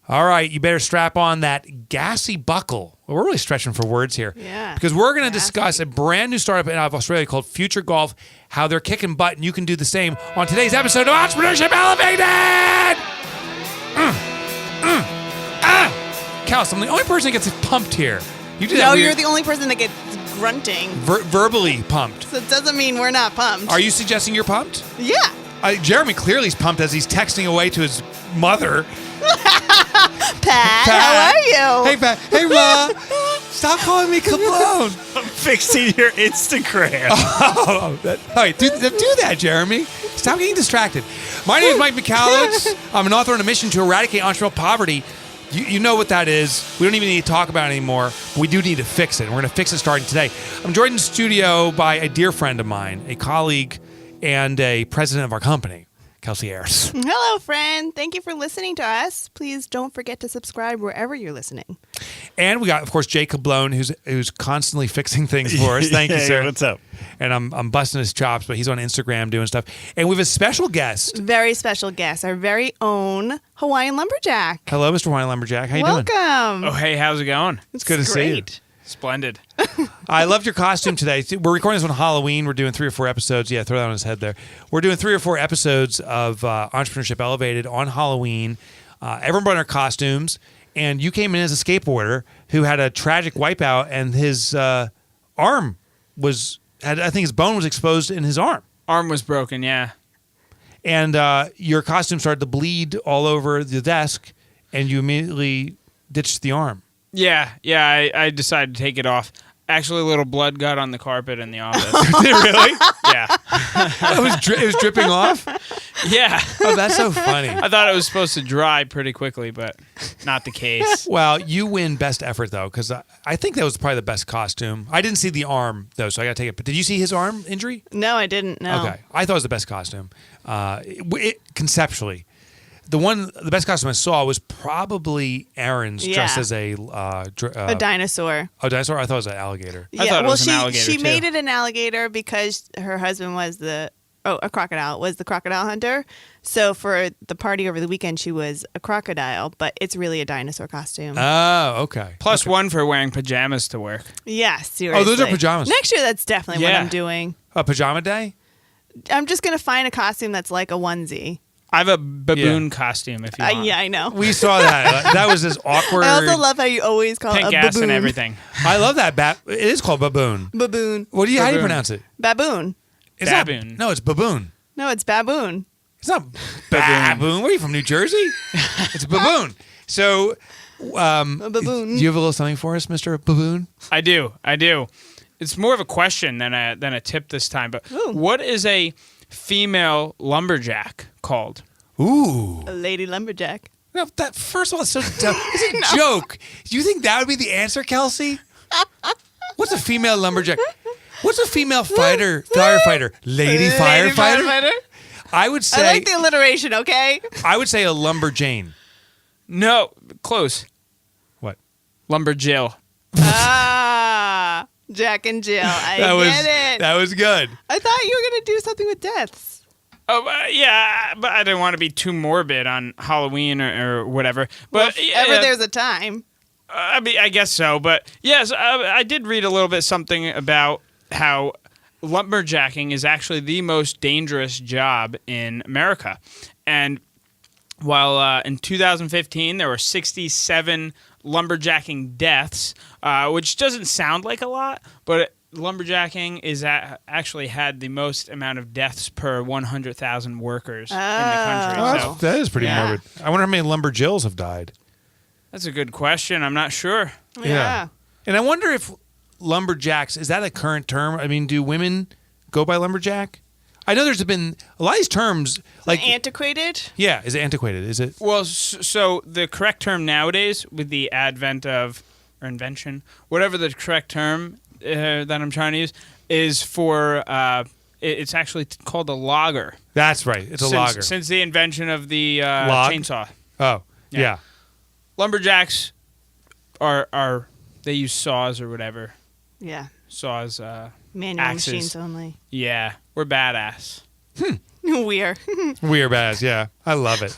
All right, you better strap on that gassy buckle. Well, we're really stretching for words here. Yeah. Because we're going to discuss a brand new startup out of Australia called Future Golf, how they're kicking butt, and you can do the same on today's episode of Entrepreneurship Elevated! Kels, I'm the only person that gets pumped here. You do that weird, you're the only person that gets grunting. verbally pumped. So it doesn't mean we're not pumped. Are you suggesting you're pumped? Yeah. Jeremy clearly is pumped as he's texting away to his mother. Pat, how are you? Hey, Pat. Hey, Ma. Stop calling me Kablone. I'm fixing your Instagram. All right, do that, Jeremy. Stop getting distracted. My name is Mike Michalowicz. I'm an author on a mission to eradicate entrepreneurial poverty. You know what that is. We don't even need to talk about it anymore. But we do need to fix it. And we're going to fix it starting today. I'm joined in the studio by a dear friend of mine, a colleague, and a president of our company, Kelsey Ayers. Hello, friend. Thank you for listening to us. Please don't forget to subscribe wherever you're listening. And we got, of course, Jake Kablone, who's constantly fixing things for us. Thank you, sir. What's up? And I'm busting his chops, but he's on Instagram doing stuff. And we have a special guest. Very special guest, our very own Hawaiian Lumberjack. Hello, Mr. Hawaiian Lumberjack. How you doing? Welcome. Oh, hey, how's it going? It's good to see you. Splendid. I loved your costume today. We're recording this on Halloween. We're doing 3 or 4 episodes. Yeah, throw that on his head there. We're doing 3 or 4 episodes of Entrepreneurship Elevated on Halloween. Everyone brought their costumes, and you came in as a skateboarder who had a tragic wipeout, and his arm I think his bone was exposed in his arm. Arm was broken, yeah. And your costume started to bleed all over the desk, and you immediately ditched the arm. Yeah, I decided to take it off. Actually, a little blood got on the carpet in the office. Did it really? Yeah. It was dripping off? Yeah. Oh, that's so funny. I thought it was supposed to dry pretty quickly, but not the case. Well, you win best effort, though, because I think that was probably the best costume. I didn't see the arm, though, so I got to take it. But did you see his arm injury? No, I didn't. No. Okay. I thought it was the best costume. Conceptually. The best costume I saw was probably Aaron's dressed as a dinosaur. Oh, dinosaur? I thought it was an alligator. I thought it was an alligator, she too. made it an alligator because her husband was a crocodile, was the crocodile hunter. So for the party over the weekend, she was a crocodile, but it's really a dinosaur costume. Oh, okay. Plus one for wearing pajamas to work. Yeah, seriously. Oh, those are pajamas. Next year, that's definitely what I'm doing. A pajama day? I'm just going to find a costume that's like a onesie. I have a baboon costume if you want. Yeah, I know. We saw that. That was this awkward. I also love how you always call Pink it a ass baboon. and everything. I love that. It is called baboon. Baboon. How do you Baboon. pronounce it? Baboon. It's Baboon. Not, no, it's baboon. No, it's baboon. It's not baboon. What are you from, New Jersey? It's baboon. So, A baboon. do you have a little something for us, Mr. Baboon? I do. It's more of a question than a tip this time. But Ooh. What is a female lumberjack called? Ooh. A lady lumberjack. No, first of all, it's so dumb. It's a joke. Do you think that would be the answer, Kelsey? What's a female lumberjack? What's a female firefighter? Lady firefighter? I would say. I like the alliteration, okay? I would say a lumberjane. No, close. What? Lumberjill. Jack and Jill. I That get it. That was good. I thought you were going to do something with deaths. Oh, yeah, but I didn't want to be too morbid on Halloween or whatever. But Well, if ever there's a time. I mean, I guess so. But yes, I did read a little bit something about how lumberjacking is actually the most dangerous job in America. And while in 2015 there were 67 lumberjacking deaths, which doesn't sound like a lot, but lumberjacking actually had the most amount of deaths per 100,000 workers in the country. Oh, that is pretty morbid. I wonder how many lumberjills have died. That's a good question. I'm not sure. Yeah. And I wonder if lumberjacks, is that a current term? I mean, do women go by lumberjack? I know there's been a lot of these terms. Like Antiquated? Yeah. Is it antiquated? Is it? Well, so the correct term nowadays with the advent of, or invention, whatever the correct term that I'm trying to use, is for, it's actually called a logger. That's right. It's a logger. Since the invention of the chainsaw. Oh, yeah. Lumberjacks are they use saws or whatever. Yeah. Saws, Manual axes. machines only. Yeah, we're badass. We're. We are badass. Yeah, I love it.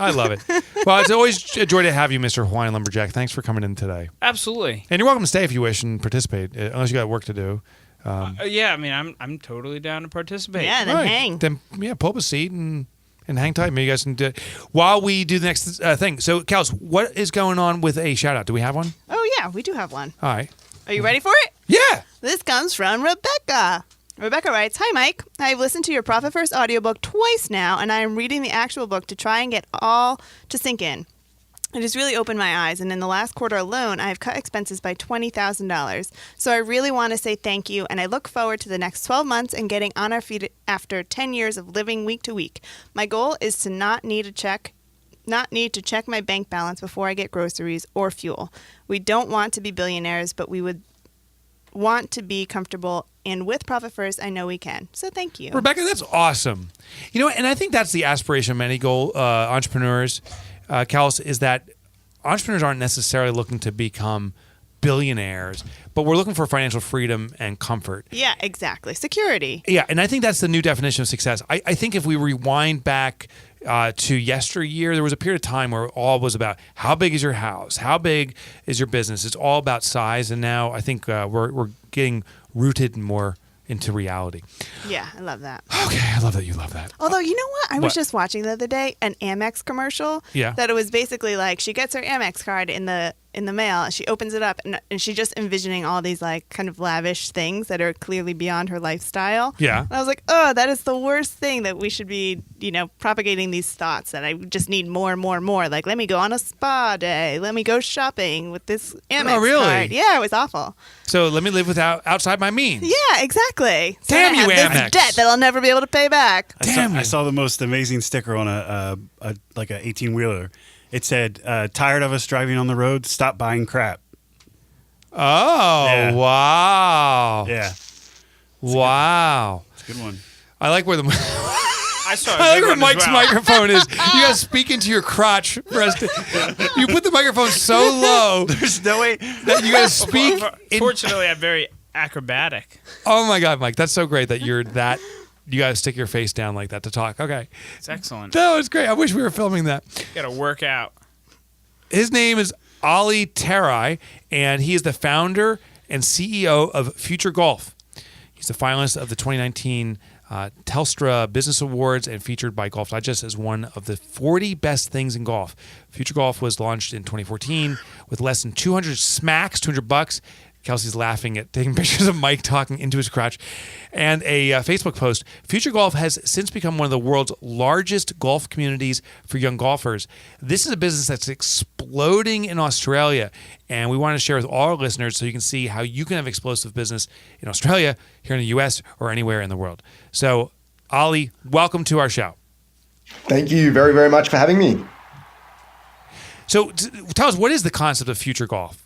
Well, it's always a joy to have you, Mr. Hawaiian Lumberjack. Thanks for coming in today. Absolutely. And you're welcome to stay if you wish and participate, unless you got work to do. Yeah, I mean, I'm totally down to participate. Yeah, then hang. Then pull up a seat and hang tight. Maybe you guys can do it while we do the next thing. So, Kels, what is going on with a shout out? Do we have one? Oh yeah, we do have one. All right. Are you ready for it? Yeah. This comes from Rebecca. Rebecca writes, "Hi, Mike. I've listened to your Profit First audiobook twice now, and I am reading the actual book to try and get all to sink in. It has really opened my eyes, and in the last quarter alone, I have cut expenses by $20,000. So I really want to say thank you, and I look forward to the next 12 months and getting on our feet after 10 years of living week to week. My goal is to not need to check my bank balance before I get groceries or fuel. We don't want to be billionaires, but we would want to be comfortable, and with Profit First, I know we can. So thank you." Rebecca, that's awesome. You know, and I think that's the aspiration of many entrepreneurs, Kels, is that entrepreneurs aren't necessarily looking to become billionaires, but we're looking for financial freedom and comfort. Yeah, exactly. Security. Yeah, and I think that's the new definition of success. I think if we rewind back to yesteryear, there was a period of time where all was about how big is your house, how big is your business. It's all about size, and now I think we're getting rooted more into reality. Yeah, I love that. Okay, I love that you love that. Although, you know what? I was just watching the other day an Amex commercial. Yeah. That it was basically like she gets her Amex card in the mail, and she opens it up, and she's just envisioning all these like kind of lavish things that are clearly beyond her lifestyle. Yeah. And I was like, oh, that is the worst thing, that we should be, propagating these thoughts that I just need more and more and more. Like, let me go on a spa day. Let me go shopping with this Amex card. Yeah, it was awful. So let me live outside my means. Yeah, exactly. So Damn I you, have Amex. this debt that I'll never be able to pay back. I saw the most amazing sticker on a 18-wheeler. It said, "Tired of us driving on the road? Stop buying crap." Oh, Yeah. Wow. Yeah, Wow. it's a good one. I like where the I saw. I like where one as Mike's well. microphone is. You guys speak into your crotch. You put the microphone so low There's no way. that you guys speak. Fortunately, I'm very acrobatic. Oh my God, Mike, that's so great that you're that. You guys stick your face down like that to talk. Okay, It's excellent. no, it's great. I wish we were filming that. Got to work out. His name is Ali Terai, and he is the founder and CEO of Future Golf. He's the finalist of the 2019 Telstra Business Awards and featured by Golf Digest as one of the 40 best things in golf. Future Golf was launched in 2014 with less than 200 smacks, $200. Kelsey's laughing at taking pictures of Mike talking into his crotch. And a Facebook post. Future Golf has since become one of the world's largest golf communities for young golfers. This is a business that's exploding in Australia. And we want to share with all our listeners so you can see how you can have explosive business in Australia, here in the U.S., or anywhere in the world. So, Ali, welcome to our show. Thank you very, very much for having me. So, tell us, what is the concept of Future Golf?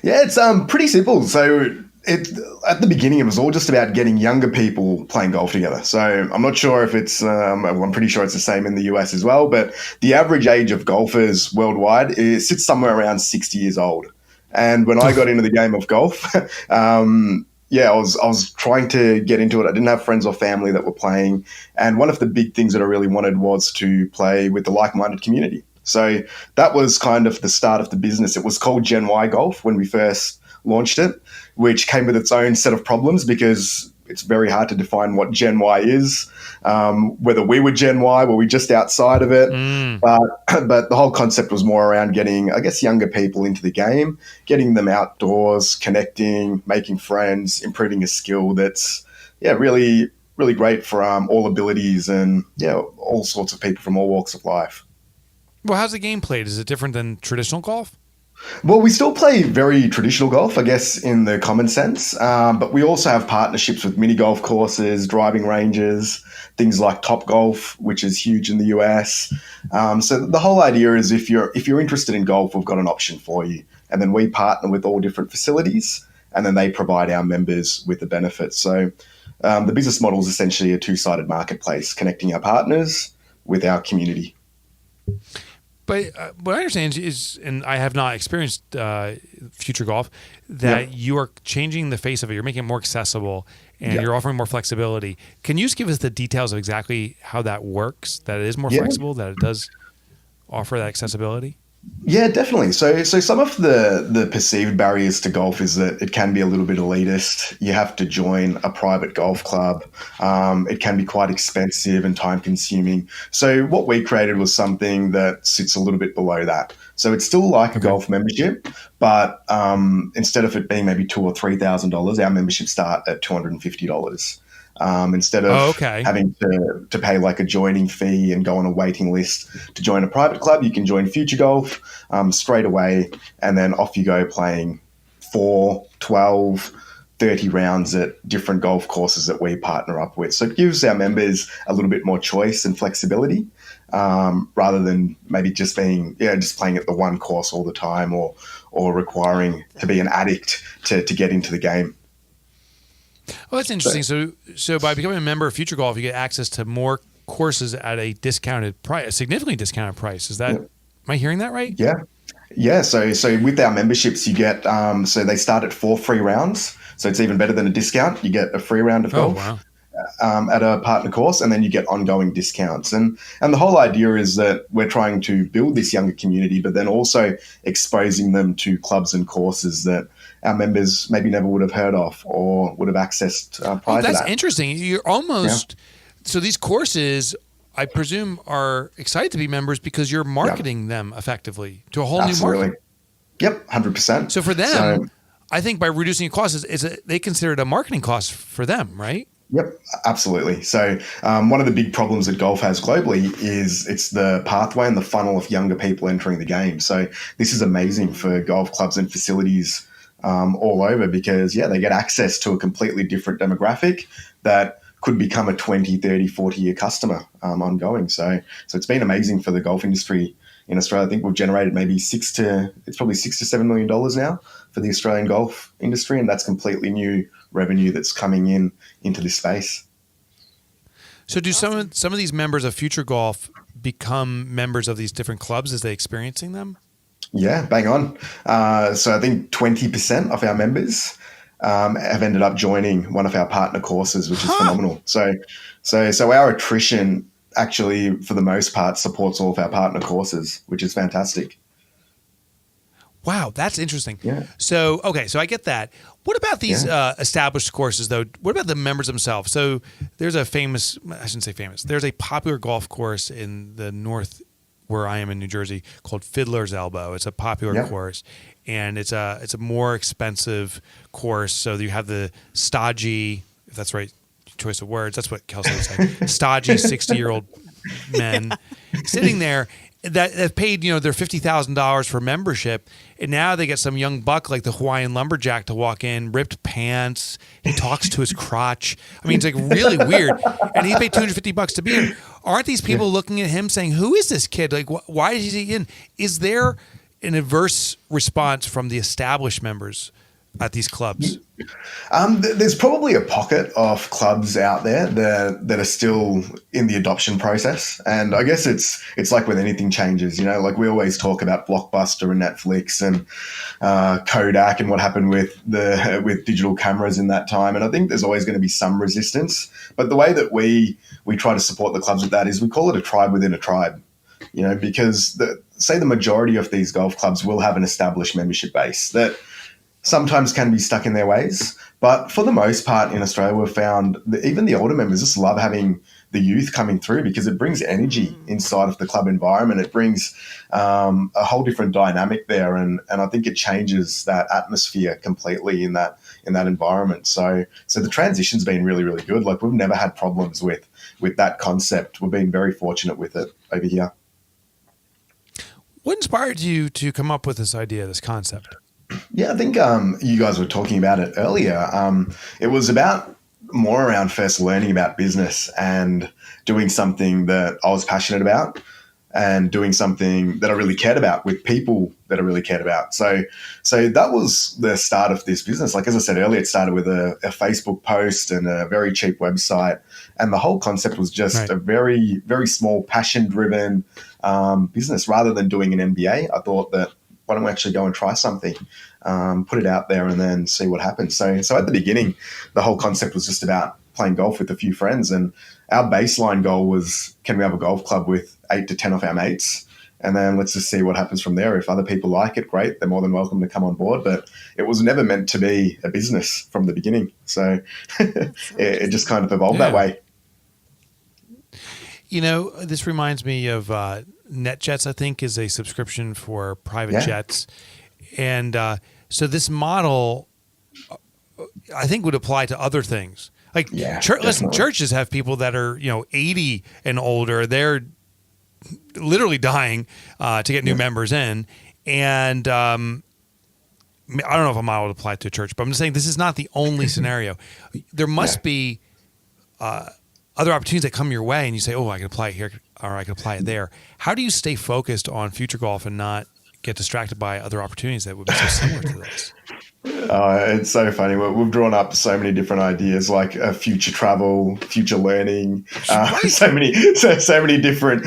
Yeah, it's pretty simple. So at the beginning, it was all just about getting younger people playing golf together. So I'm not sure if it's, I'm pretty sure it's the same in the US as well, but the average age of golfers worldwide sits somewhere around 60 years old. And when I got into the game of golf, I was trying to get into it. I didn't have friends or family that were playing. And one of the big things that I really wanted was to play with the like-minded community. So that was kind of the start of the business. It was called Gen Y Golf when we first launched it, which came with its own set of problems because it's very hard to define what Gen Y is. Whether we were Gen Y, were we just outside of it? But the whole concept was more around getting, I guess, younger people into the game, getting them outdoors, connecting, making friends, improving a skill that's, really, really great for all abilities and, all sorts of people from all walks of life. Well, how's the game played? Is it different than traditional golf? Well, we still play very traditional golf, I guess, in the common sense. But we also have partnerships with mini golf courses, driving ranges, things like Top Golf, which is huge in the US. So the whole idea is if you're interested in golf, we've got an option for you. And then we partner with all different facilities, and then they provide our members with the benefits. So the business model is essentially a two-sided marketplace, connecting our partners with our community. But what I understand is, and I have not experienced future golf, that you are changing the face of it. You're making it more accessible, and you're offering more flexibility. Can you just give us the details of exactly how that works? That it is more flexible, that it does offer that accessibility? Yeah, definitely. So some of the perceived barriers to golf is that it can be a little bit elitist. You have to join a private golf club. It can be quite expensive and time consuming. So what we created was something that sits a little bit below that. So it's still like a golf membership, but instead of it being maybe $2,000 or $3,000, our memberships start at $250. Instead of having to pay like a joining fee and go on a waiting list to join a private club, you can join Future Golf straight away, and then off you go playing 4, 12, 30 rounds at different golf courses that we partner up with. So it gives our members a little bit more choice and flexibility, rather than maybe just being just playing at the one course all the time, or requiring to be an addict to get into the game. Well, that's interesting. So by becoming a member of Future Golf, you get access to more courses at a discounted price, a significantly discounted price. Is that, am I hearing that right? Yeah. Yeah. So with our memberships, you get, so they start at 4 free rounds. So it's even better than a discount. You get a free round of golf at a partner course, and then you get ongoing discounts. And the whole idea is that we're trying to build this younger community, but then also exposing them to clubs and courses that our members maybe never would have heard of or would have accessed prior to that. That's interesting. You're almost so these courses, I presume, are excited to be members because you're marketing them effectively to a whole new market. Yep, 100%. So for them, I think by reducing costs, they consider it a marketing cost for them, right? Yep, absolutely. So one of the big problems that golf has globally is it's the pathway and the funnel of younger people entering the game. So this is amazing for golf clubs and facilities all over, because they get access to a completely different demographic that could become a 20, 30, 40-year customer ongoing. So it's been amazing for the golf industry in Australia. I think we've generated maybe $6 to $7 million now for the Australian golf industry, and that's completely new revenue that's coming into this space. So do some of these members of Future Golf become members of these different clubs as they're experiencing them? Yeah, bang on. So I think 20% of our members have ended up joining one of our partner courses, which is phenomenal. So our attrition actually, for the most part, supports all of our partner courses, which is fantastic. Wow, that's interesting. Yeah. So I get that. What about these established courses, though? What about the members themselves? So there's I shouldn't say famous. There's a popular golf course in the north where I am in New Jersey called Fiddler's Elbow. It's a popular course, and it's a more expensive course. So you have the stodgy, if that's right choice of words, that's what Kelsey would say, stodgy 60-year-old men sitting there that have paid their $50,000 for membership, and now they get some young buck like the Hawaiian lumberjack to walk in, ripped pants. He talks to his crotch. I mean, it's like really weird, and he paid $250 to be in. Aren't these people looking at him saying, "Who is this kid? Like, why is he in?" Is there an adverse response from the established members at these clubs? There's probably a pocket of clubs out there that are still in the adoption process, and I guess it's like with anything changes. Like we always talk about Blockbuster and Netflix and Kodak and what happened with digital cameras in that time, and I think there's always going to be some resistance. But the way that we try to support the clubs with that is we call it a tribe within a tribe. Because the majority of these golf clubs will have an established membership base that sometimes can be stuck in their ways. But for the most part in Australia, we've found that even the older members just love having the youth coming through because it brings energy inside of the club environment. It brings a whole different dynamic there. And I think it changes that atmosphere completely in that environment. So the transition's been really, really good. Like we've never had problems with that concept. We've been very fortunate with it over here. What inspired you to come up with this idea, this concept? Yeah, I think you guys were talking about it earlier. It was about more around first learning about business and doing something that I was passionate about. and doing something that I really cared about with people that I really cared about. So that was the start of this business. Like, as I said earlier, it started with a Facebook post and a very cheap website. And the whole concept was just a very, very small, passion-driven business. Rather than doing an MBA, I thought that, why don't we actually go and try something, put it out there and then see what happens. So at the beginning, the whole concept was just about playing golf with a few friends. And our baseline goal was, can we have a golf club with 8 to 10 of our mates? And then let's just see what happens from there. If other people like it, great. They're more than welcome to come on board. But it was never meant to be a business from the beginning. So it just kind of evolved that way. You know, this reminds me of NetJets, I think, is a subscription for private jets. And so this model, I think, would apply to other things. Like, listen, churches have people that are, 80 and older. They're literally dying to get new members in. And I don't know if a model would apply to a church, but I'm just saying this is not the only scenario. There must be other opportunities that come your way and you say, oh, I can apply it here or I can apply it there. How do you stay focused on future golf and not get distracted by other opportunities that would be so similar to this? It's so funny. We've drawn up so many different ideas, like future travel, future learning, so many different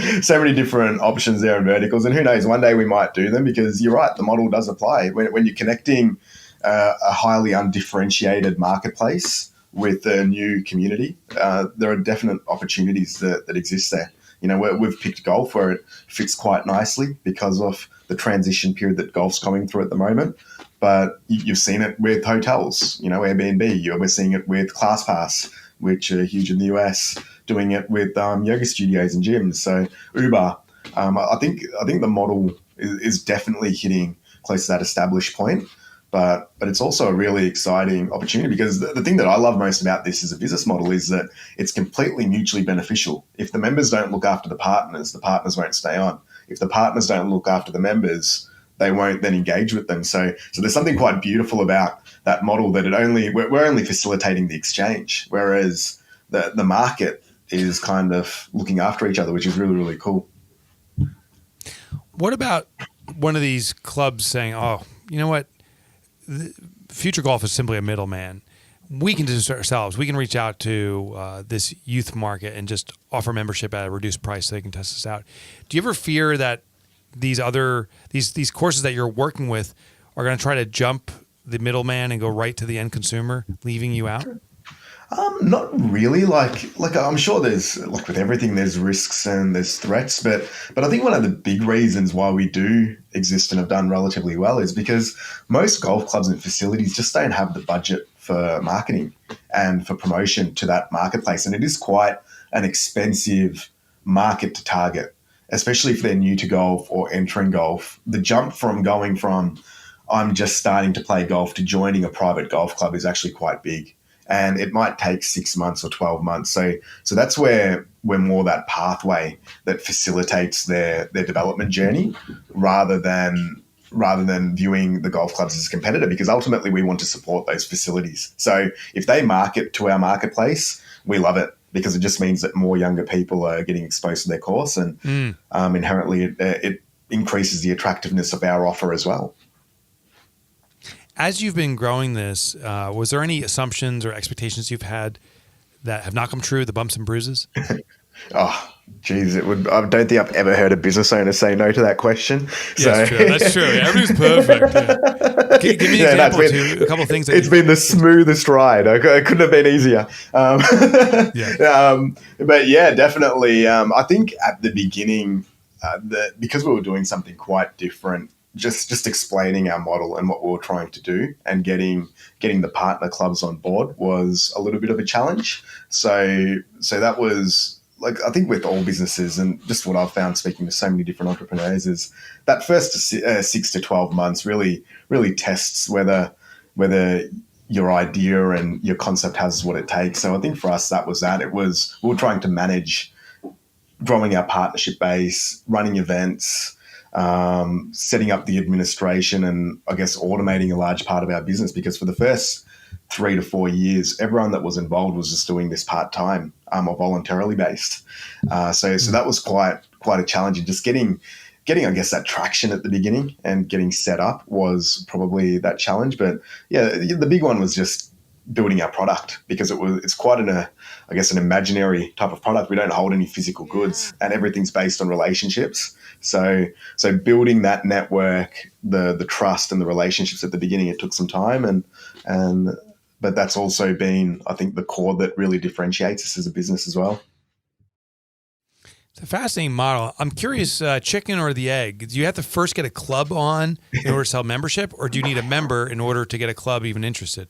options there and verticals. And who knows, one day we might do them, because you're right, the model does apply. When you're connecting a highly undifferentiated marketplace with a new community, there are definite opportunities that exist there. We've picked golf where it fits quite nicely because of the transition period that golf's going through at the moment. But you've seen it with hotels, Airbnb. We're seeing it with ClassPass, which are huge in the US, doing it with yoga studios and gyms. So Uber, I think the model is definitely hitting close to that established point. But it's also a really exciting opportunity, because the thing that I love most about this as a business model is that it's completely mutually beneficial. If the members don't look after the partners won't stay on. If the partners don't look after the members, they won't then engage with them. So there's something quite beautiful about that model, that we're only facilitating the exchange, whereas the market is kind of looking after each other, which is really, really cool. What about one of these clubs saying, oh, you know what? Future Golf is simply a middleman. We can do this ourselves. We can reach out to this youth market and just offer membership at a reduced price so they can test us out. Do you ever fear that these courses that you're working with are going to try to jump the middleman and go right to the end consumer, leaving you out? Not really. Like I'm sure there's, like with everything, there's risks and there's threats, but I think one of the big reasons why we do exist and have done relatively well is because most golf clubs and facilities just don't have the budget for marketing and for promotion to that marketplace. And it is quite an expensive market to target, especially if they're new to golf or entering golf. The jump from going from I'm just starting to play golf to joining a private golf club is actually quite big. And it might take 6 months or 12 months. So that's where we're more that pathway that facilitates their development journey, rather than viewing the golf clubs as a competitor, because ultimately we want to support those facilities. So if they market to our marketplace, we love it, because it just means that more younger people are getting exposed to their course, and inherently it increases the attractiveness of our offer as well. As you've been growing this, was there any assumptions or expectations you've had that have not come true, the bumps and bruises? Oh, geez, I don't think I've ever heard a business owner say no to that question. Yeah, so. That's true. Yeah, everything's perfect. Yeah. Give me an example to a couple of things. It's been the smoothest ride. It couldn't have been easier. But yeah, definitely. I think at the beginning, because we were doing something quite different, just explaining our model and what we were trying to do and getting the partner clubs on board was a little bit of a challenge. So that was, like, I think with all businesses, and just what I've found speaking to so many different entrepreneurs, is that first 6 to 12 months really tests whether your idea and your concept has what it takes. So I think for us, that was that. It was, we were trying to manage growing our partnership base, running events, setting up the administration, and I guess automating a large part of our business, because for the first 3 to 4 years, everyone that was involved was just doing this part-time or voluntarily based. So that was quite a challenge. And just getting, I guess, that traction at the beginning and getting set up was probably that challenge. But yeah, the big one was just building our product, because it's quite an imaginary type of product. We don't hold any physical goods, and everything's based on relationships. So building that network, the trust and the relationships at the beginning, it took some time, but that's also been, I think, the core that really differentiates us as a business as well. It's a fascinating model. I'm curious, chicken or the egg? Do you have to first get a club on in order to sell membership, or do you need a member in order to get a club even interested?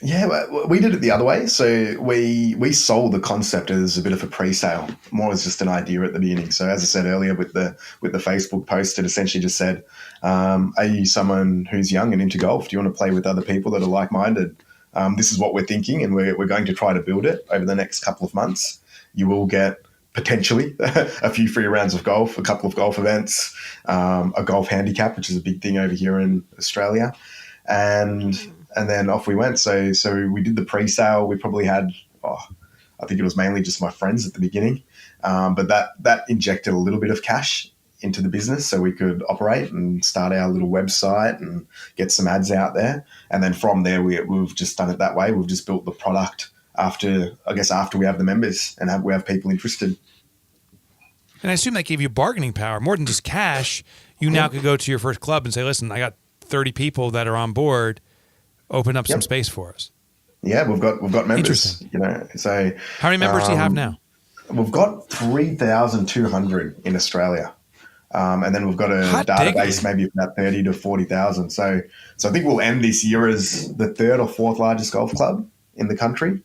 Yeah, we did it the other way. So we sold the concept as a bit of a pre-sale, more as just an idea at the beginning. So as I said earlier, with the Facebook post, it essentially just said, "Are you someone who's young and into golf? Do you want to play with other people that are like-minded? This is what we're thinking, and we're going to try to build it over the next couple of months. You will get potentially a few free rounds of golf, a couple of golf events, a golf handicap, which is a big thing over here in Australia, and then off we went. So we did the pre-sale. We probably had, I think it was mainly just my friends at the beginning, but that injected a little bit of cash into the business so we could operate and start our little website and get some ads out there. And then from there, we've just done it that way. We've just built the product after we have the members and we have people interested. And I assume that gave you bargaining power, more than just cash. You now could go to your first club and say, "Listen, I got 30 people that are on board. Open up some space for us." Yeah, we've got members. Interesting. So how many members do you have now? We've got 3,200 in Australia, and then we've got a database maybe of about 30 to 40,000. So I think we'll end this year as the third or fourth largest golf club in the country,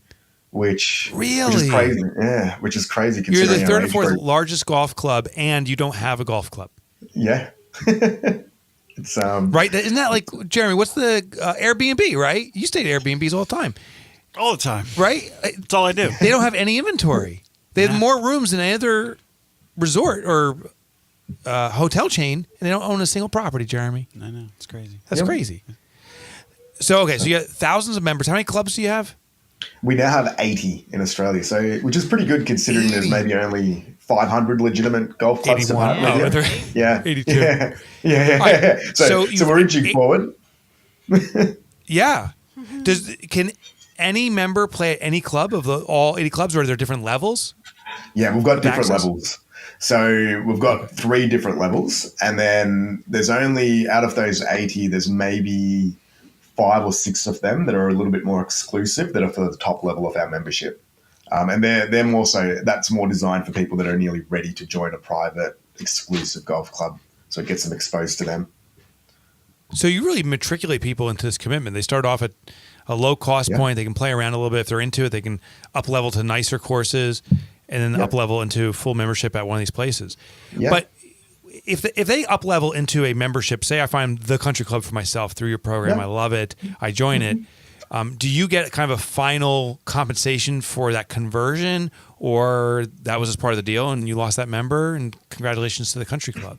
which is crazy. Yeah, which is crazy. You're the third or age fourth group. largest golf club, and you don't have a golf club. Yeah. It's right. Isn't that like, Jeremy, what's the Airbnb, right? You stay at Airbnbs all the time. All the time. Right? That's all I do. They don't have any inventory. They have more rooms than any other resort or hotel chain, and they don't own a single property, Jeremy. I know. It's crazy. That's crazy. So, okay, so you got thousands of members. How many clubs do you have? We now have 80 in Australia, which is pretty good considering there's maybe only 500 legitimate golf clubs to partner with. Yeah. 82. Yeah. Right. So we're inching forward. Yeah. Can any member play at any club of all 80 clubs, or are there different levels? Yeah, we've got different levels. So we've got 3 different levels, and then there's only, out of those 80, there's maybe 5 or 6 of them that are a little bit more exclusive, that are for the top level of our membership. And they're more so, that's more designed for people that are nearly ready to join a private exclusive golf club. So it gets them exposed to them. So you really matriculate people into this commitment. They start off at a low cost point. They can play around a little bit. If they're into it, they can up level to nicer courses and then up level into full membership at one of these places. Yeah. But if they up level into a membership, say I find the country club for myself through your program, I love it, I join it. Do you get kind of a final compensation for that conversion, or that was just part of the deal and you lost that member and congratulations to the country club?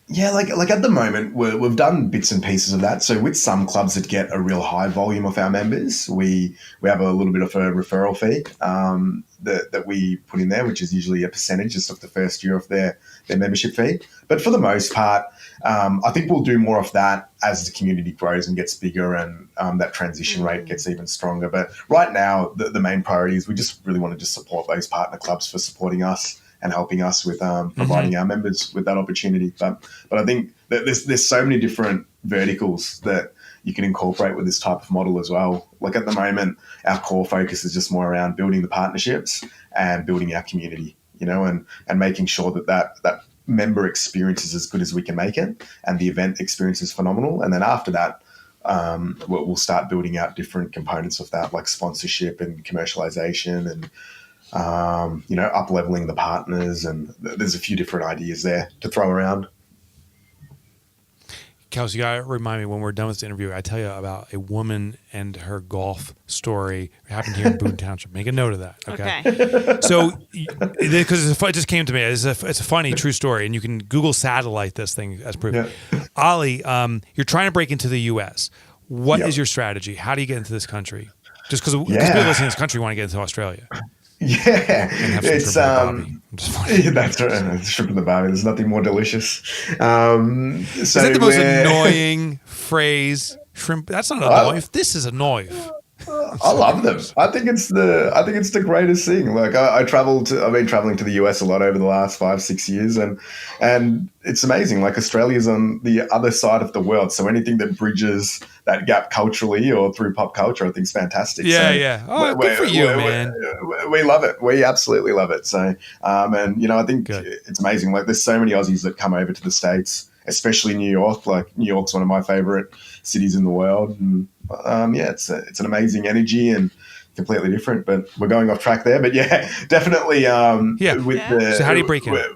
Yeah, like at the moment, we've done bits and pieces of that. So with some clubs that get a real high volume of our members, we have a little bit of a referral fee that we put in there, which is usually a percentage just of the first year of their membership fee. But for the most part, I think we'll do more of that as the community grows and gets bigger and that transition rate gets even stronger. But right now, the main priority is we just really want to just support those partner clubs for supporting us and helping us with providing our members with that opportunity. But I think that there's so many different verticals that you can incorporate with this type of model as well. Like at the moment, our core focus is just more around building the partnerships and building our community, and making sure that member experience is as good as we can make it and the event experience is phenomenal. And then after that, we'll start building out different components of that, like sponsorship and commercialization and up-leveling the partners, and there's a few different ideas there to throw around. Kelsey, you got to remind me when we're done with this interview, I tell you about a woman and her golf story. It happened here in Boone Township. Make a note of that, okay? So, because it just came to me, it's a funny, true story, and you can Google satellite this thing as proof. Yeah. Ollie, you're trying to break into the U.S. What is your strategy? How do you get into this country? Just because people listening to this country want to get into Australia. Yeah, And have some shrimp and barbie. I'm just funny. yeah, that's right. Shrimp and the barbie. There's nothing more delicious. Is that the most annoying phrase? Shrimp. That's not a knife. This is a knife. I love them. I think it's the greatest thing. Like I've been traveling to the US a lot over the last 5-6 years, and it's amazing. Like Australia's on the other side of the world, so anything that bridges that gap culturally or through pop culture, I think is fantastic. Yeah, so yeah. Oh, good for you, man. We love it. We absolutely love it. So, and I think it's amazing. Like there's so many Aussies that come over to the States, especially New York. Like New York's one of my favorite cities in the world, and it's an amazing energy and completely different. But we're going off track there. But yeah, definitely. So how do you break it?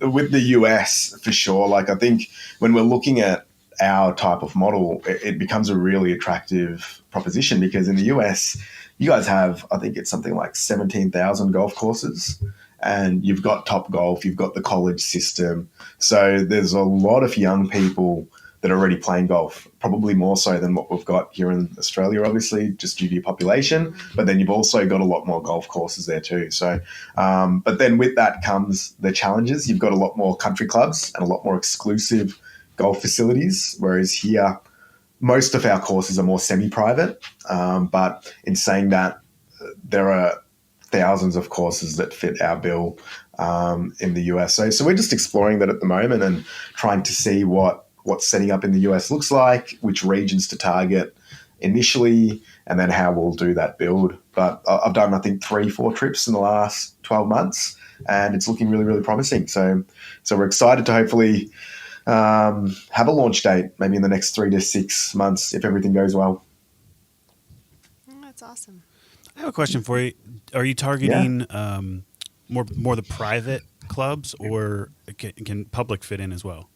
With the US, for sure. Like I think when we're looking at our type of model, it becomes a really attractive proposition because in the US, you guys have, I think it's something like 17,000 golf courses, and you've got Top Golf, you've got the college system. So there's a lot of young people that are already playing golf, probably more so than what we've got here in Australia, obviously, just due to your population. But then you've also got a lot more golf courses there too. So, but then with that comes the challenges. You've got a lot more country clubs and a lot more exclusive golf facilities, whereas here, most of our courses are more semi-private. But in saying that, there are thousands of courses that fit our bill in the US. So we're just exploring that at the moment and trying to see what setting up in the US looks like, which regions to target initially, and then how we'll do that build. But I've done, I think, 3-4 trips in the last 12 months, and it's looking really, really promising. So we're excited to hopefully have a launch date maybe in the next 3 to 6 months if everything goes well. That's awesome. I have a question for you. Are you targeting more the private clubs, or can public fit in as well?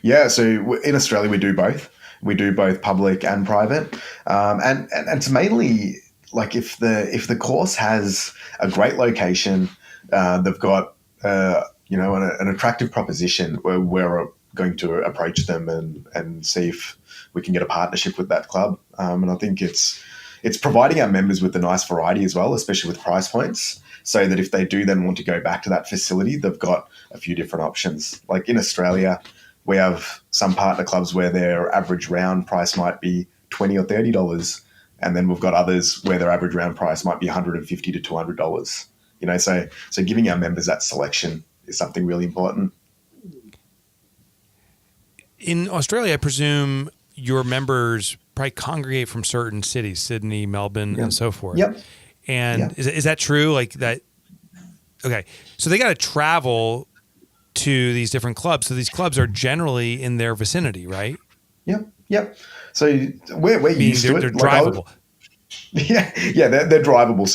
Yeah, so in Australia we do both. We do both public and private, and it's mainly like if the course has a great location, they've got an attractive proposition, we're going to approach them and see if we can get a partnership with that club. And I think it's providing our members with a nice variety as well, especially with price points, so that if they do then want to go back to that facility, they've got a few different options. Like in Australia, we have some partner clubs where their average round price might be $20 or $30, and then we've got others where their average round price might be $150 to $200. So giving our members that selection is something really important. In Australia, I presume your members probably congregate from certain cities, Sydney, Melbourne, and so forth. Yep. And is that true? Like that? Okay. So they got to travel to these different clubs. So these clubs are generally in their vicinity, right? Yep. So we're used to it. They're drivable. They're drivable.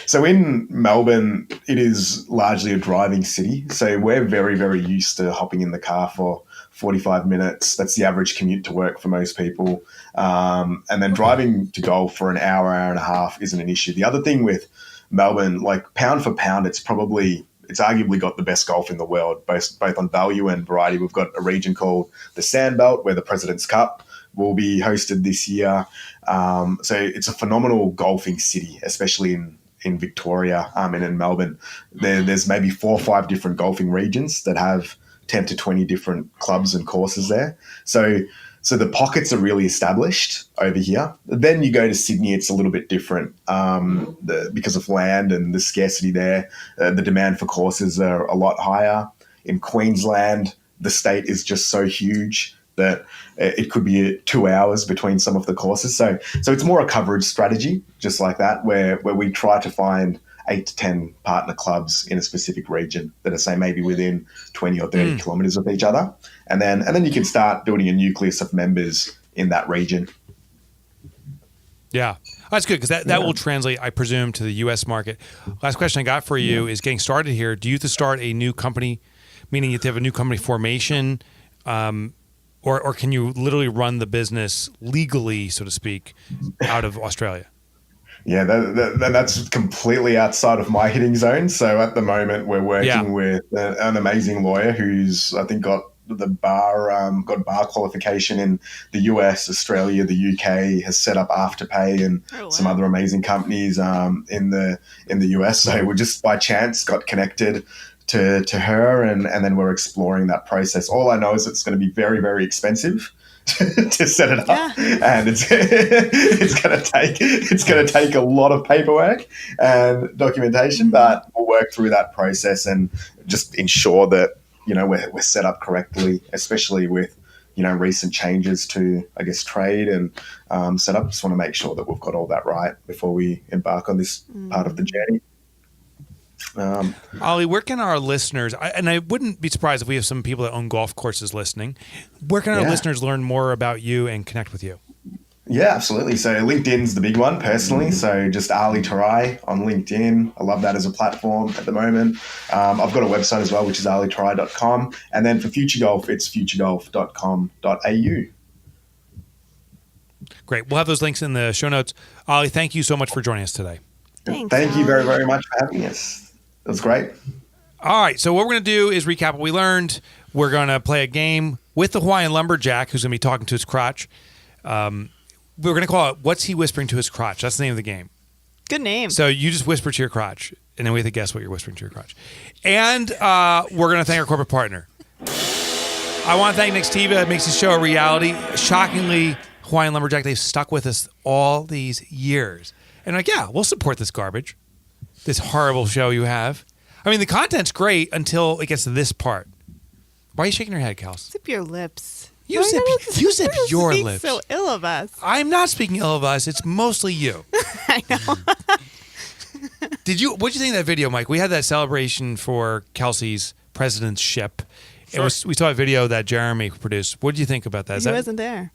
So in Melbourne, it is largely a driving city. So we're very, very used to hopping in the car for 45 minutes. That's the average commute to work for most people. And then driving to golf for an hour and a half isn't an issue. The other thing with Melbourne, like pound for pound, it's arguably got the best golf in the world, both on value and variety. We've got a region called the Sandbelt where the President's Cup will be hosted this year. So it's a phenomenal golfing city, especially in Victoria and in Melbourne. There's maybe 4 or 5 different golfing regions that have 10 to 20 different clubs and courses there. So the pockets are really established over here. Then you go to Sydney, it's a little bit different because of land and the scarcity there. The demand for courses are a lot higher. In Queensland, the state is just so huge that it could be 2 hours between some of the courses. So it's more a coverage strategy, just like that, where we try to find 8 to 10 partner clubs in a specific region that are, say, maybe within 20 or 30 kilometers of each other. And then you can start building a nucleus of members in that region. Yeah. That's good, because that will translate, I presume, to the U.S. market. Last question I got for you is getting started here. Do you have to start a new company, meaning you have to have a new company formation, or can you literally run the business legally, so to speak, out of Australia? Yeah, that's completely outside of my hitting zone. So at the moment, we're working with an amazing lawyer who's, I think, got the bar, got bar qualification in the US, Australia, the UK, has set up Afterpay and some other amazing companies in the US. So we just by chance got connected to her, and then we're exploring that process. All I know is it's going to be very, very expensive to set it up, and it's going to take a lot of paperwork and documentation, but we'll work through that process and just ensure that we're set up correctly, especially with recent changes to, I guess, trade and setup. Just want to make sure that we've got all that right before we embark on this part of the journey. Ollie, where can our listeners, and I wouldn't be surprised if we have some people that own golf courses listening, where can our listeners learn more about you and connect with you? Yeah, absolutely. So LinkedIn's the big one personally. So just Ali Terai on LinkedIn. I love that as a platform at the moment. I've got a website as well, which is aliterai.com. And then for Future Golf, it's futuregolf.com.au. Great. We'll have those links in the show notes. Ollie, thank you so much for joining us today. Thanks, Thank you very, Ollie. very much for having us. It was great. All right. So what we're going to do is recap what we learned. We're going to play a game with the Hawaiian lumberjack who's going to be talking to his crotch. We're going to call it What's He Whispering to His Crotch? That's the name of the game. Good name. So you just whisper to your crotch, and then we have to guess what you're whispering to your crotch. And we're going to thank our corporate partner. I want to thank Nextiva. It makes the show a reality. Shockingly, Hawaiian Lumberjack, they've stuck with us all these years. And we'll support this garbage, this horrible show you have. I mean, the content's great until it gets to this part. Why are you shaking your head, Kels? Zip your lips. You zip your Speak lips. so ill of us. I'm not speaking ill of us. It's mostly you. I know. What'd you think of that video, Mike? We had that celebration for Kelsey's presidentship. Sure. We saw a video that Jeremy produced. What did you think about that? He wasn't there.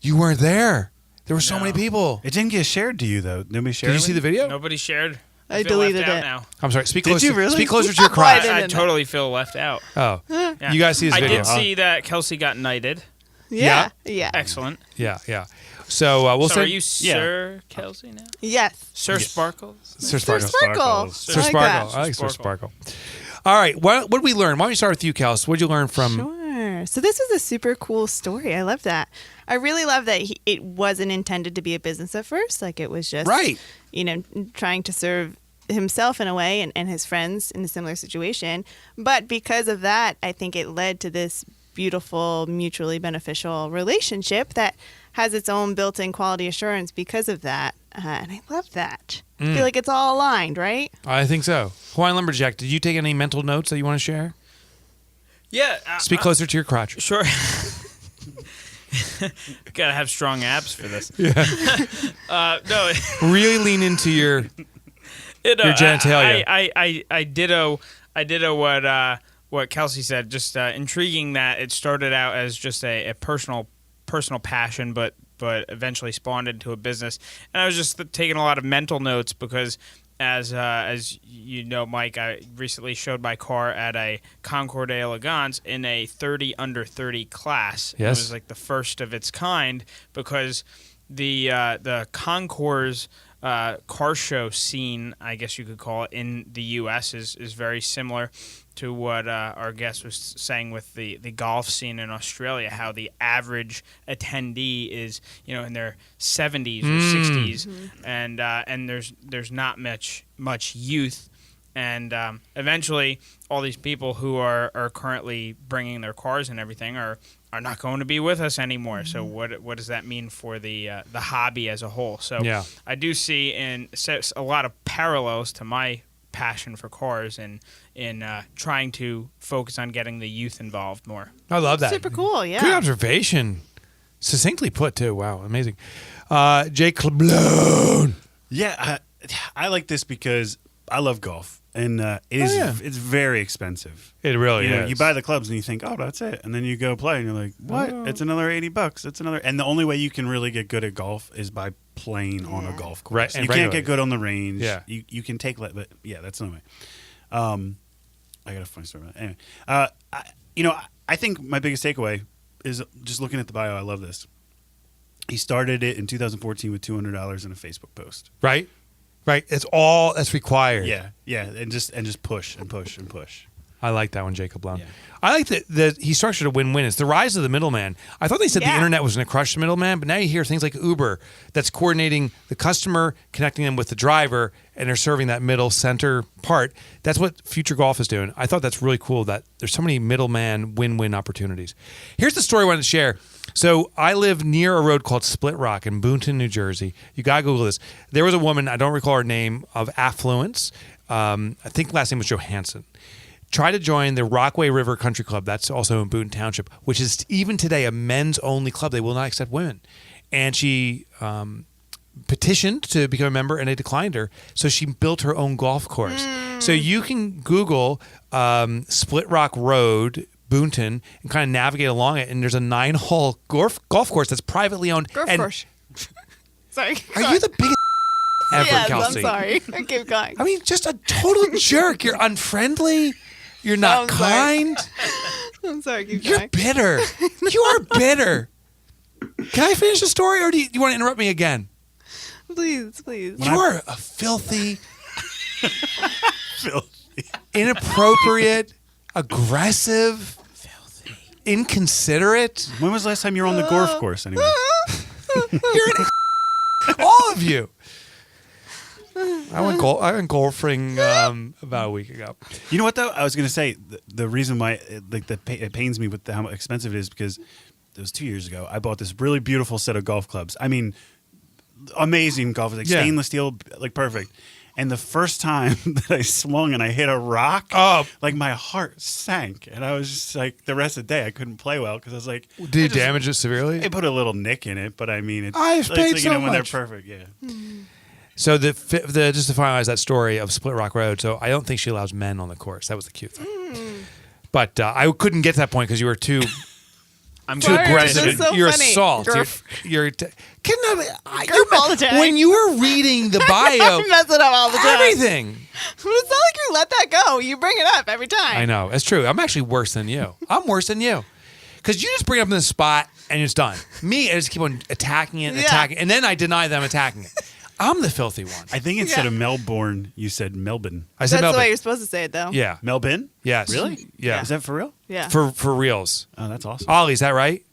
You weren't there. There were so many people. It didn't get shared to you, though. Nobody shared Did you see the video? Nobody shared. I feel left deleted out it. now. I'm sorry. Speak Did closer. you really? Speak closer to your I crotch. didn't. I totally feel left out. Oh, Yeah. you guys see this I video? did see that Kelsey got knighted. Yeah. Excellent. Yeah. So we'll So say are you Sir Kelsey now? Yes. Sir Sparkles? Sir Sir Sparkle. Sparkle. Sir I like Sparkle. that. I like Sir Sparkle. Sparkle. All right. What did we learn? Why don't we start with you, Kels? What did you learn from? Sure. So this is a super cool story. I love that. I really love that it wasn't intended to be a business at first. Like it was just, Right. Trying to serve himself in a way and his friends in a similar situation. But because of that, I think it led to this beautiful, mutually beneficial relationship that has its own built-in quality assurance because of that. And I love that. I feel like it's all aligned, right? I think so. Hawaiian Lumberjack, did you take any mental notes that you want to share? Yeah. Speak closer to your crotch. Sure. Gotta have strong abs for this. No. Really lean into your genitalia. I ditto what Kelsey said. Just intriguing that it started out as just a personal passion, but eventually spawned into a business. And I was just taking a lot of mental notes because, as you know, Mike, I recently showed my car at a Concorde Elegance in a 30 under 30 class. Yes. It was like the first of its kind because the Concours car show scene, I guess you could call it, in the U.S. is very similar to what our guest was saying with the golf scene in Australia, how the average attendee is, in their 70s or 60s, and there's not much youth. And eventually, all these people who are currently bringing their cars and everything are not going to be with us anymore. So what does that mean for the hobby as a whole? So I do see a lot of parallels to my passion for cars and in trying to focus on getting the youth involved more. I love that. Super cool, yeah. Good observation. Succinctly put, too. Wow, amazing. Jake Leblone. Yeah, I like this because I love golf. And it's very expensive. It really is. You buy the clubs and you think, oh, that's it. And then you go play and you're like, what? It's another $80. It's another. And the only way you can really get good at golf is by playing on a golf course. Right, and you can't get good on the range. Yeah. You can take, but yeah, that's the only way. I got a funny story about that. Anyway, I think my biggest takeaway is just looking at the bio. I love this. He started it in 2014 with $200 in a Facebook post. Right. It's all that's required. Yeah, and just push and push and push. I like that one, Jacob Lone. Yeah. I like that he structured a win-win. It's the rise of the middleman. I thought they said the Yeah. internet was going to crush the middleman, but now you hear things like Uber that's coordinating the customer, connecting them with the driver, and they're serving that middle center part. That's what future golf is doing. I thought that's really cool that there's so many middleman win-win opportunities. Here's the story I wanted to share. So I live near a road called Split Rock in Boonton, New Jersey. You got to Google this. There was a woman, I don't recall her name, of affluence. I think last name was Johansson. Try to join the Rockaway River Country Club. That's also in Boonton Township, which is even today a men's-only club. They will not accept women. And she petitioned to become a member, and they declined her. So she built her own golf course. So you can Google Split Rock Road, Boonton, and kind of navigate along it. And there's a 9-hole golf course that's privately owned. Golf And course. Sorry. Are you the biggest ever, Yes, Kelsey? I'm sorry. Keep going. I mean, just a total jerk. You're unfriendly. You're not I'm sorry. kind. I'm sorry. Keep You're going. bitter. You are bitter. Can I finish the story, or do you want to interrupt me again? Please. You are a filthy, Filthy. inappropriate, aggressive, inconsiderate. When was the last time you were on the golf course anyway? You're an all of you. I went golfing about a week ago. You know what though? I was going to say the reason why it pains me with how expensive it is because it was 2 years ago. I bought this really beautiful set of golf clubs. I mean, amazing golf, like Yeah. stainless steel, like perfect. And the first time that I swung and I hit a rock, like my heart sank, and I was just like, the rest of the day I couldn't play well because I was like, Did you damage it severely? It put a little nick in it, but I mean, it's, I've paid like, so when they're much. perfect, yeah. So the just to finalize that story of Split Rock Road. So I don't think she allows men on the course. That was the cute thing. But I couldn't get to that point because you were too I'm too Sorry, aggressive. that's so You're funny. assault. Grf. You're Grf all the time. When you were reading the bio, I mess it up all the time. everything. But it's not like you let that go. You bring it up every time. I know. It's true. I'm actually worse than you. I'm worse than you. Because you just bring it up in the spot and it's done. Me, I just keep on attacking it and Yeah. attacking it. And then I deny that I'm attacking it. I'm the filthy one. I think instead Yeah. of Melbourne, you said Melbourne. I said That's the Melbourne. way you're supposed to say it, though. Yeah. Melbourne? Yes. Really? Yeah. Is that for real? Yeah. For reals. Oh, that's awesome. Ollie, is that right?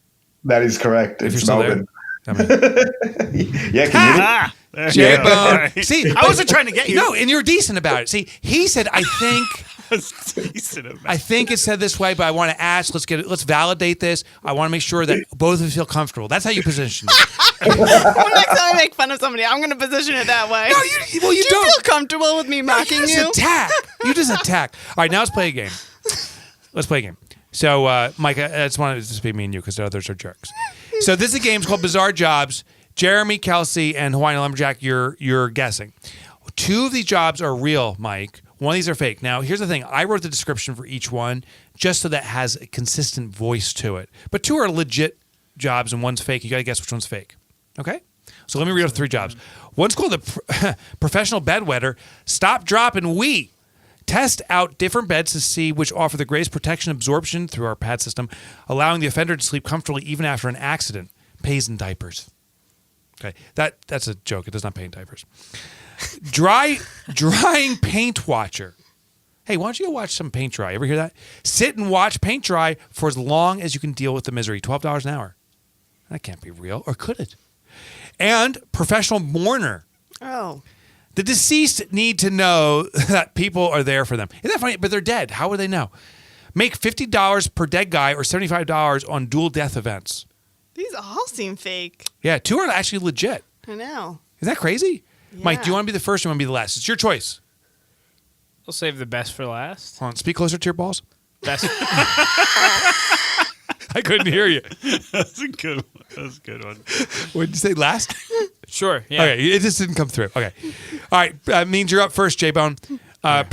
That is correct. If you're It's still Melbourne. there. I mean, Yeah, can you hear me? Ah! There you J-Bone. go. All right. See, I wasn't trying to get you. No, and you're decent about it. See, he said, I think Decent about I think it's said this way, but I want to ask. Let's validate this. I want to make sure that both of you feel comfortable. That's how you position it. When next time I make fun of somebody, I'm going to position it that way. No, you Do you don't. feel comfortable with me mocking You you? just attack. You just attack. All right, now let's play a game. Let's play a game. So, Mike, I just wanted to speak me and you because the others are jerks. So this is a game. It's called Bizarre Jobs. Jeremy, Kelsey, and Hawaiian Lumberjack, you're guessing. 2 of these jobs are real, Mike. One of these are fake. Now, here's the thing. I wrote the description for each one just so that has a consistent voice to it. But 2 are legit jobs and one's fake. You got to guess which one's fake. Okay? So let me read off 3 jobs. One's called the professional bedwetter. Stop, drop, and wee. Test out different beds to see which offer the greatest protection absorption through our pad system, allowing the offender to sleep comfortably even after an accident. Pays in diapers. Okay, that's a joke. It does not pay in diapers. Drying paint watcher. Hey, why don't you go watch some paint dry? Ever hear that? Sit and watch paint dry for as long as you can deal with the misery. $12 an hour. That can't be real, or could it? And professional mourner. Oh. The deceased need to know that people are there for them. Isn't that funny? But they're dead. How would they know? Make $50 per dead guy or $75 on dual death events. These all seem fake. Yeah, 2 are actually legit. I know. Isn't that crazy? Mike, do you Yeah. want to be the first or you want to be the last? It's your choice. We'll save the best for last. Hold on, speak closer to your balls. Best. I couldn't hear you. That's a good one. That's a good one. What did you say, last? Sure. Yeah. Okay, it just didn't come through. Okay. All right, means you're up first, J-Bone. That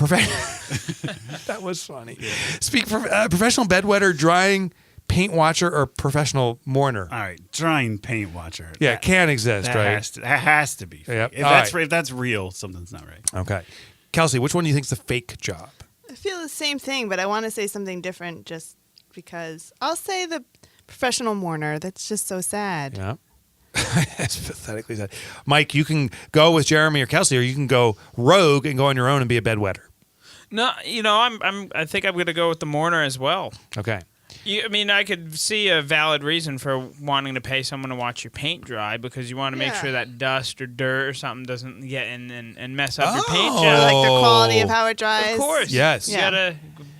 was funny. Yeah. Speak professional bedwetter, drying paint watcher, or professional mourner. All right, drying paint watcher. Yeah, it can exist, that right? That has to be. Fake. Yep. If All that's right. if that's real, something's not right. Okay. Kelsey, which one do you think is the fake job? I feel the same thing, but I want to say something different just because. I'll say the professional mourner. That's just so sad. Yeah. That's pathetically sad. Mike, you can go with Jeremy or Kelsey, or you can go rogue and go on your own and be a bedwetter. No, I think I'm going to go with the mourner as well. Okay. I could see a valid reason for wanting to pay someone to watch your paint dry because you want to make sure that dust or dirt or something doesn't get in and mess up your paint Or job. like the quality of how it dries. Of course. Yes. You got to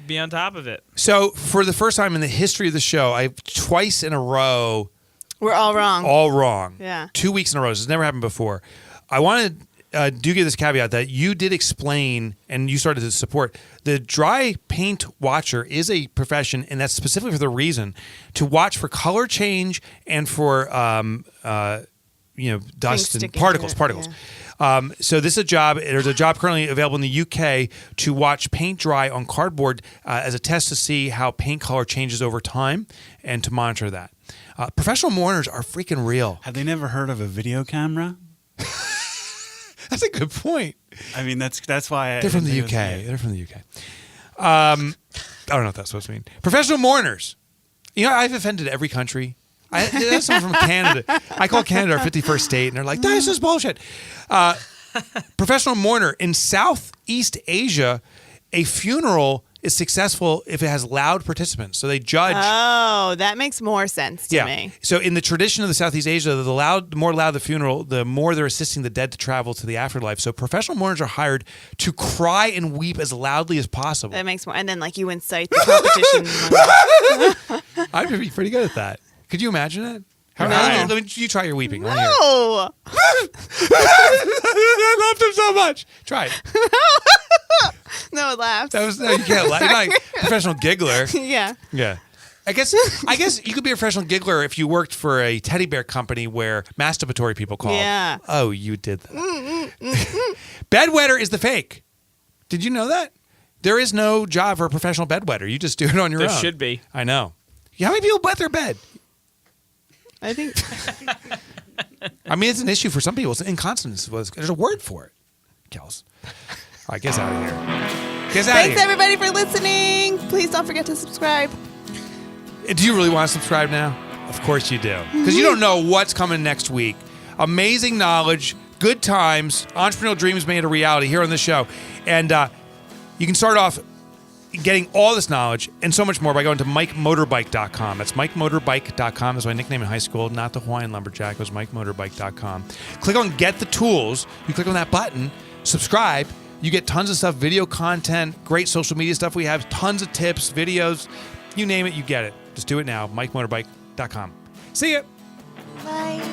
be on top of it. So for the first time in the history of the show, I twice in a row. We're all wrong. All wrong. Yeah. 2 weeks in a row. This has never happened before. I want to do give this caveat that you did explain and you started to support the dry paint watcher is a profession, and that's specifically for the reason to watch for color change and for dust and particles. Yeah. So this is a job. There's a job currently available in the UK to watch paint dry on cardboard as a test to see how paint color changes over time and to monitor that. Professional mourners are freaking real. Have they never heard of a video camera? That's a good point. I mean, that's why they're from the UK. They're from the UK. I don't know what that's supposed to mean. Professional mourners. I've offended every country. That's someone from Canada. I call Canada our 51st state, and they're like, "This is bullshit." Professional mourner in Southeast Asia, a funeral is successful if it has loud participants. So they judge. Oh, that makes more sense to me. So in the tradition of the Southeast Asia, the more loud the funeral, the more they're assisting the dead to travel to the afterlife. So professional mourners are hired to cry and weep as loudly as possible. That makes more. And then you incite the competition. I'd be pretty good at that. Could you imagine that? You try your weeping. No. I loved him so much. Try it. No, it laughs. You can't laugh. You're not a professional giggler. Yeah. Yeah. I guess you could be a professional giggler if you worked for a teddy bear company where masturbatory people call. Yeah. Oh, you did that. Bedwetter is the fake. Did you know that? There is no job for a professional bedwetter. You just do it on your own. There should be. I know. How many people wet their bed? I think. It's an issue for some people. It's incontinence. There's a word for it. Kels. All right, get out of here. Thanks, everybody, for listening. Please don't forget to subscribe. Do you really want to subscribe now? Of course you do. Because you don't know what's coming next week. Amazing knowledge, good times, entrepreneurial dreams made a reality here on the show. And you can start off getting all this knowledge and so much more by going to MikeMotorbike.com. That's MikeMotorbike.com. That's my nickname in high school, not the Hawaiian Lumberjack. It was MikeMotorbike.com. Click on Get the Tools. You click on that button, subscribe. You get tons of stuff, video content, great social media stuff we have, tons of tips, videos. You name it, you get it. Just do it now, MikeMotorbike.com. See ya. Bye.